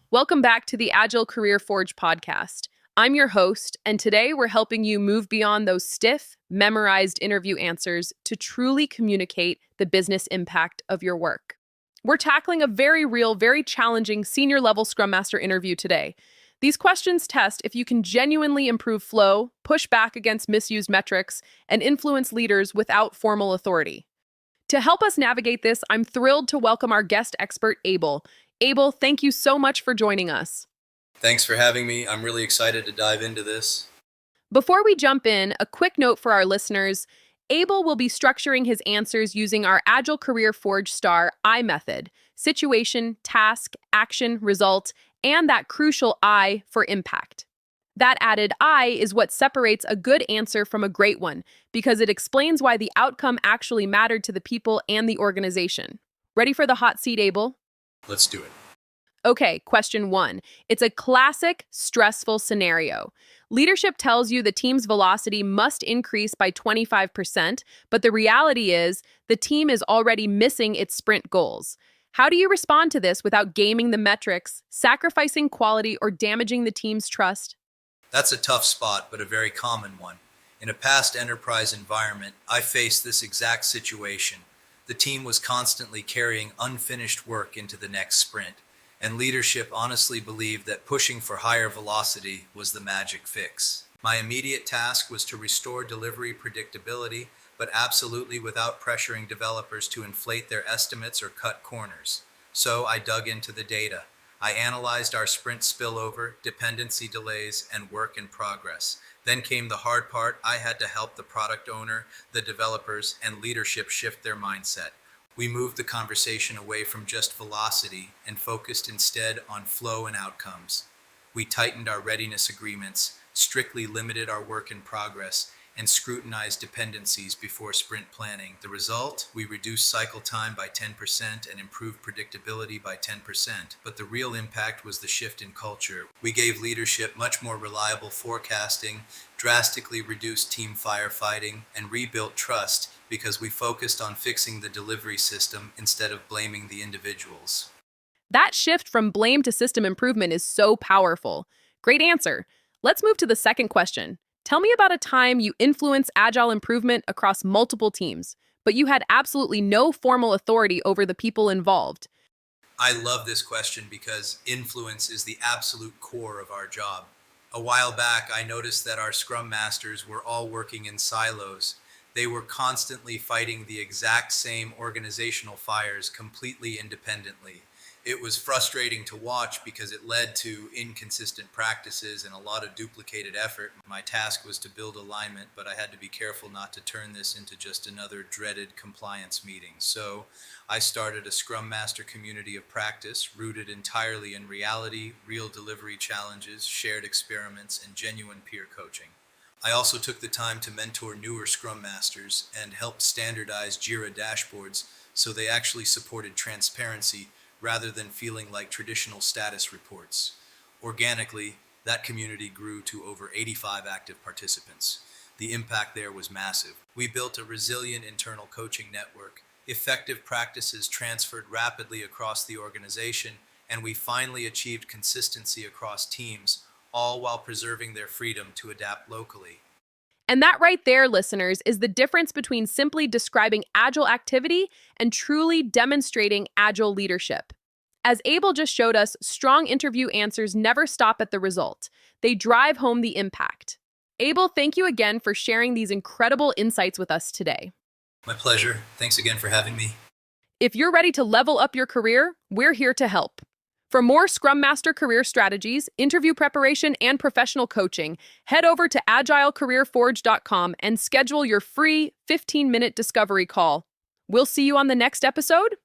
Welcome back to the Agile Career Forge podcast. I'm your host, and today we're helping you move beyond those stiff, memorized interview answers to truly communicate the business impact of your work. We're tackling a very real, very challenging senior level Scrum Master interview today. These questions test if you can genuinely improve flow, push back against misused metrics, and influence leaders without formal authority. To help us navigate this, I'm thrilled to welcome our guest expert, Abel. Abel, thank you so much for joining us. Thanks for having me. I'm really excited to dive into this. Before we jump in, a quick note for our listeners. Abel will be structuring his answers using our Agile Career Forge STAR I method: situation, task, action, result, and that crucial I for impact. That added I is what separates a good answer from a great one, because it explains why the outcome actually mattered to the people and the organization. Ready for the hot seat, Abel? Let's do it. Okay, question 1. It's a classic stressful scenario. Leadership tells you the team's velocity must increase by 25%, but the reality is the team is already missing its sprint goals. How do you respond to this without gaming the metrics, sacrificing quality, or damaging the team's trust? That's a tough spot, but a very common one. In a past enterprise environment, I faced this exact situation. The team was constantly carrying unfinished work into the next sprint, and leadership honestly believed that pushing for higher velocity was the magic fix. My immediate task was to restore delivery predictability, but absolutely without pressuring developers to inflate their estimates or cut corners. So I dug into the data. I analyzed our sprint spillover, dependency delays, and work in progress. Then came the hard part. I had to help the product owner, the developers, and leadership shift their mindset. We moved the conversation away from just velocity and focused instead on flow and outcomes. We tightened our readiness agreements, strictly limited our work in progress, and scrutinized dependencies before sprint planning. The result? We reduced cycle time by 10% and improved predictability by 10%. But the real impact was the shift in culture. We gave leadership much more reliable forecasting, drastically reduced team firefighting, and rebuilt trust because we focused on fixing the delivery system instead of blaming the individuals. That shift from blame to system improvement is so powerful. Great answer. Let's move to the second question. Tell me about a time you influenced agile improvement across multiple teams, but you had absolutely no formal authority over the people involved. I love this question because influence is the absolute core of our job. A while back, I noticed that our Scrum Masters were all working in silos. They were constantly fighting the exact same organizational fires completely independently. It was frustrating to watch because it led to inconsistent practices and a lot of duplicated effort. My task was to build alignment, but I had to be careful not to turn this into just another dreaded compliance meeting. So I started a Scrum Master community of practice rooted entirely in reality, real delivery challenges, shared experiments, and genuine peer coaching. I also took the time to mentor newer Scrum Masters and help standardize Jira dashboards so they actually supported transparency rather than feeling like traditional status reports. Organically, that community grew to over 85 active participants. The impact there was massive. We built a resilient internal coaching network, effective practices transferred rapidly across the organization, and we finally achieved consistency across teams, all while preserving their freedom to adapt locally. And that right there, listeners, is the difference between simply describing agile activity and truly demonstrating agile leadership. As Abel just showed us, strong interview answers never stop at the result. They drive home the impact. Abel, thank you again for sharing these incredible insights with us today. My pleasure. Thanks again for having me. If you're ready to level up your career, we're here to help. For more Scrum Master career strategies, interview preparation, and professional coaching, head over to agilecareerforge.com and schedule your free 15-minute discovery call. We'll see you on the next episode.